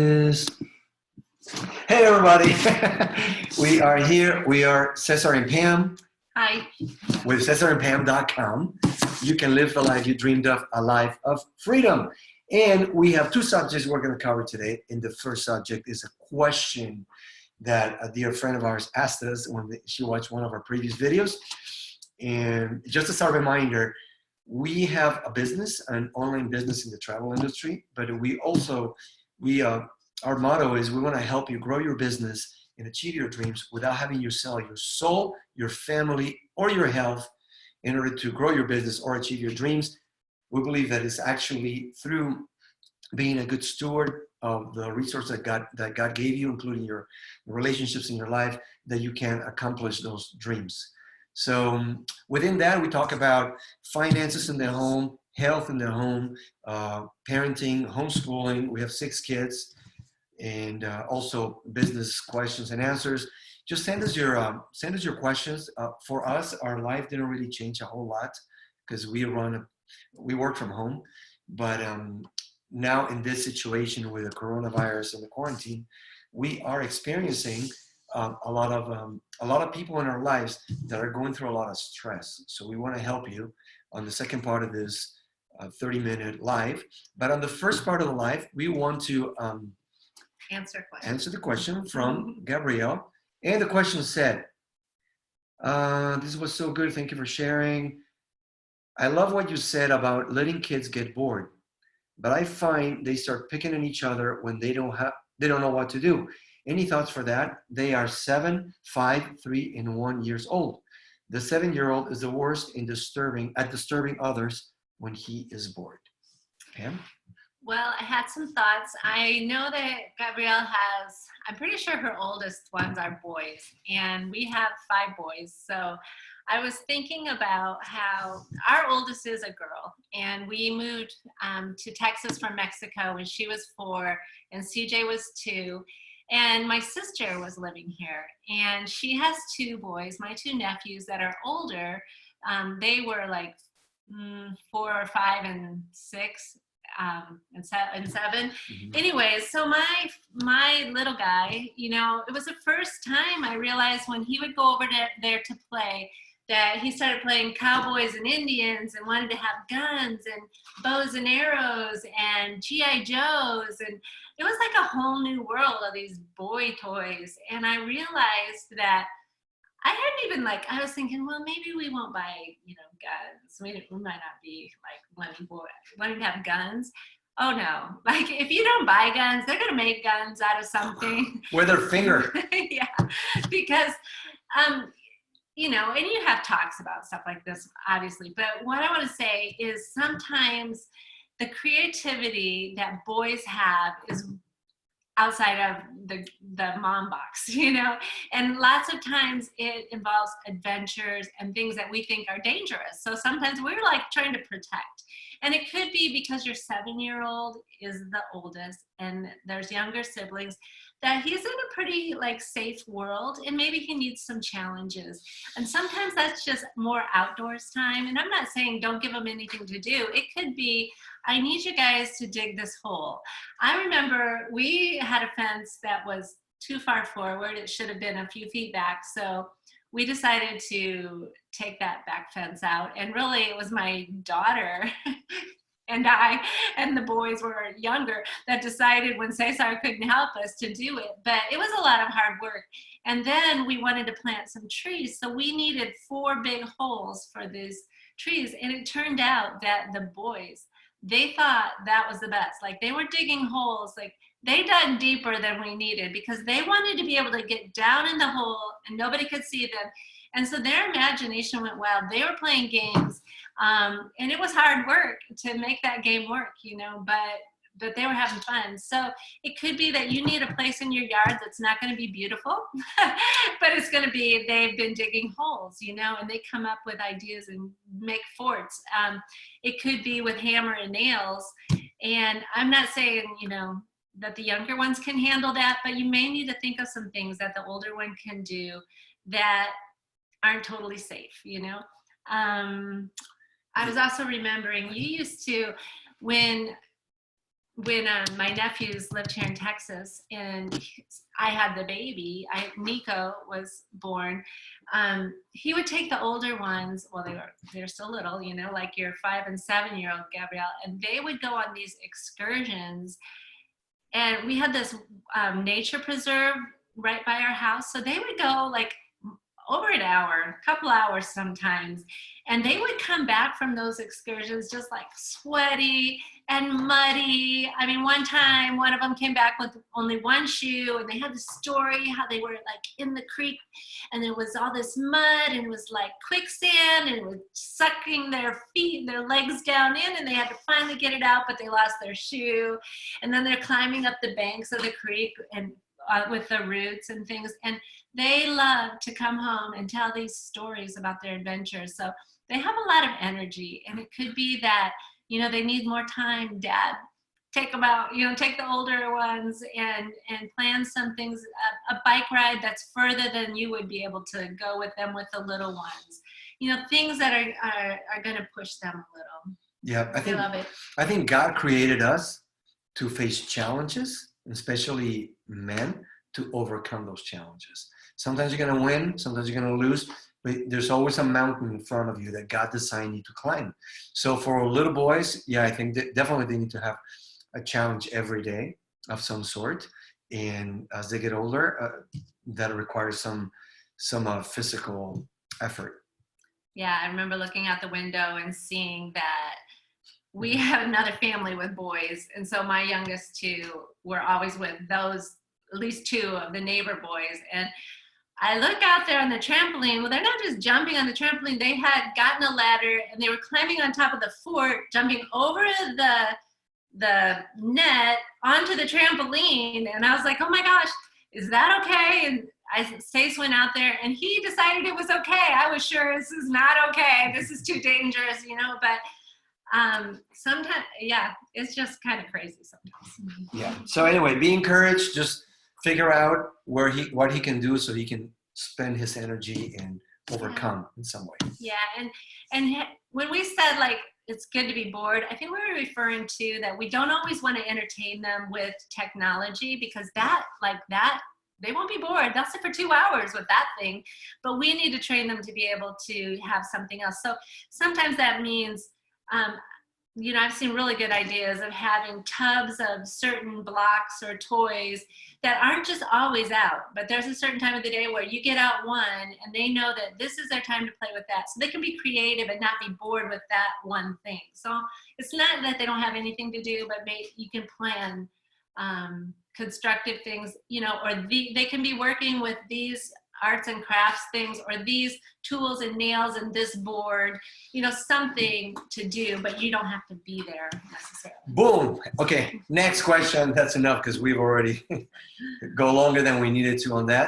Hey everybody, we are here. We are Cesar and Pam. Hi. With cesarandpam.com. You can live the life you dreamed of, a life of freedom. And we have two subjects we're going to cover today. And the first subject is a question that a dear friend of ours asked us when she watched one of our previous videos. And just as a reminder, we have a business, an online business in the travel industry, but our motto is we want to help you grow your business and achieve your dreams without having you sell your soul, your family, or your health in order to grow your business or achieve your dreams. We believe that it's actually through being a good steward of the resources that God gave you, including your relationships in your life, that you can accomplish those dreams. So within that, we talk about finances in the home, health in the home, parenting, homeschooling. We have 6 kids, and also business questions and answers. Just send us your questions. For us, our life didn't really change a whole lot because we work from home. But now in this situation with the coronavirus and the quarantine, we are experiencing a lot of people in our lives that are going through a lot of stress. So we want to help you on the second part of this 30-minute live. But on the first part of the live, we want to answer the question from Gabrielle. And the question said, this was so good. Thank you for sharing. I love what you said about letting kids get bored, but I find they start picking on each other when they don't know what to do. Any thoughts for that? They are 7, 5, 3, and 1 years old. The 7-year-old is the worst in disturbing others when he is bored. Pam? Well, I had some thoughts. I know that Gabrielle I'm pretty sure her oldest ones are boys, and we have 5 boys. So I was thinking about how our oldest is a girl, and we moved to Texas from Mexico when she was 4, and CJ was 2. And my sister was living here, and she has 2 boys, my 2 nephews that are older. They were like 4 or 5 and 6. And 7. Mm-hmm. Anyways, so my little guy, it was the first time I realized when he would go over there to play that he started playing cowboys and Indians and wanted to have guns and bows and arrows and G.I. Joes, and it was like a whole new world of these boy toys. And I realized that I hadn't even I was thinking, well, maybe we won't buy, guns. We might not be wanting to have guns. Oh no, if you don't buy guns, they're going to make guns out of something. With their finger. Yeah, because, and you have talks about stuff like this, obviously. But what I want to say is sometimes the creativity that boys have is outside of the mom box, and lots of times it involves adventures and things that we think are dangerous. So sometimes we're trying to protect, and it could be because your 7-year-old is the oldest and there's younger siblings, that he's in a pretty safe world, and maybe he needs some challenges. And sometimes that's just more outdoors time. And I'm not saying don't give him anything to do. It could be, I need you guys to dig this hole. I remember we had a fence that was too far forward. It should have been a few feet back. So we decided to take that back fence out. And really it was my daughter and I and the boys were younger that decided when Cesar couldn't help us to do it. But it was a lot of hard work. And then we wanted to plant some trees. So we needed 4 big holes for these trees. And it turned out that the boys, they thought that was the best. They were digging holes, they dug deeper than we needed because they wanted to be able to get down in the hole and nobody could see them. And so their imagination went wild. They were playing games, and it was hard work to make that game work, but they were having fun. So it could be that you need a place in your yard that's not going to be beautiful, but it's going to be, they've been digging holes, and they come up with ideas and make forts. It could be with hammer and nails. And I'm not saying, that the younger ones can handle that, but you may need to think of some things that the older one can do that aren't totally safe, I was also remembering you used to, when when my nephews lived here in Texas and I had the baby, Nico was born, he would take the older ones, well, they're still little, you know, like your 5 and 7-year-old Gabrielle, and they would go on these excursions. And we had this nature preserve right by our house. So they would go like over an hour, a couple hours sometimes. And they would come back from those excursions just like sweaty and muddy. I mean, one time, one of them came back with only one shoe, and they had the story how they were like in the creek, and there was all this mud, and it was like quicksand, and it was sucking their feet and their legs down in, and they had to finally get it out, but they lost their shoe. And then they're climbing up the banks of the creek and with the roots and things. And they love to come home and tell these stories about their adventures. So they have a lot of energy, and it could be that, you know, they need more time. Dad, take them out, you know, take the older ones and plan some things, a bike ride that's further than you would be able to go with them with the little ones. You know, things that are going to push them a little. Yeah, love it. I think God created us to face challenges, especially men, to overcome those challenges. Sometimes you're going to win, sometimes you're going to lose, but there's always a mountain in front of you that God designed you to climb. So for little boys, yeah, I think definitely they need to have a challenge every day of some sort. And as they get older, that requires some physical effort. Yeah, I remember looking out the window and seeing that we have another family with boys. And so my youngest two were always with those, at least two of the neighbor boys. And I look out there on the trampoline. Well, they're not just jumping on the trampoline. They had gotten a ladder, and they were climbing on top of the fort, jumping over the net onto the trampoline. And I was like, oh my gosh, is that okay? And Cesar went out there, and he decided it was okay. I was sure this is not okay. This is too dangerous, you know, but sometimes, yeah, it's just kind of crazy sometimes. Yeah. So anyway, be encouraged. Just figure out what he can do so he can spend his energy and overcome in some way. Yeah, and when we said like it's good to be bored, I think we were referring to that we don't always want to entertain them with technology, because they won't be bored. They'll sit for 2 hours with that thing, but we need to train them to be able to have something else. So sometimes that means you know, I've seen really good ideas of having tubs of certain blocks or toys that aren't just always out, but there's a certain time of the day where you get out one and they know that this is their time to play with that. So they can be creative and not be bored with that one thing. So it's not that they don't have anything to do, but maybe you can plan constructive things, you know, or they can be working with these arts and crafts things, or these tools and nails and this board, you know, something to do, but you don't have to be there necessarily. Boom. Okay, next question. That's enough because we've already go longer than we needed to on that.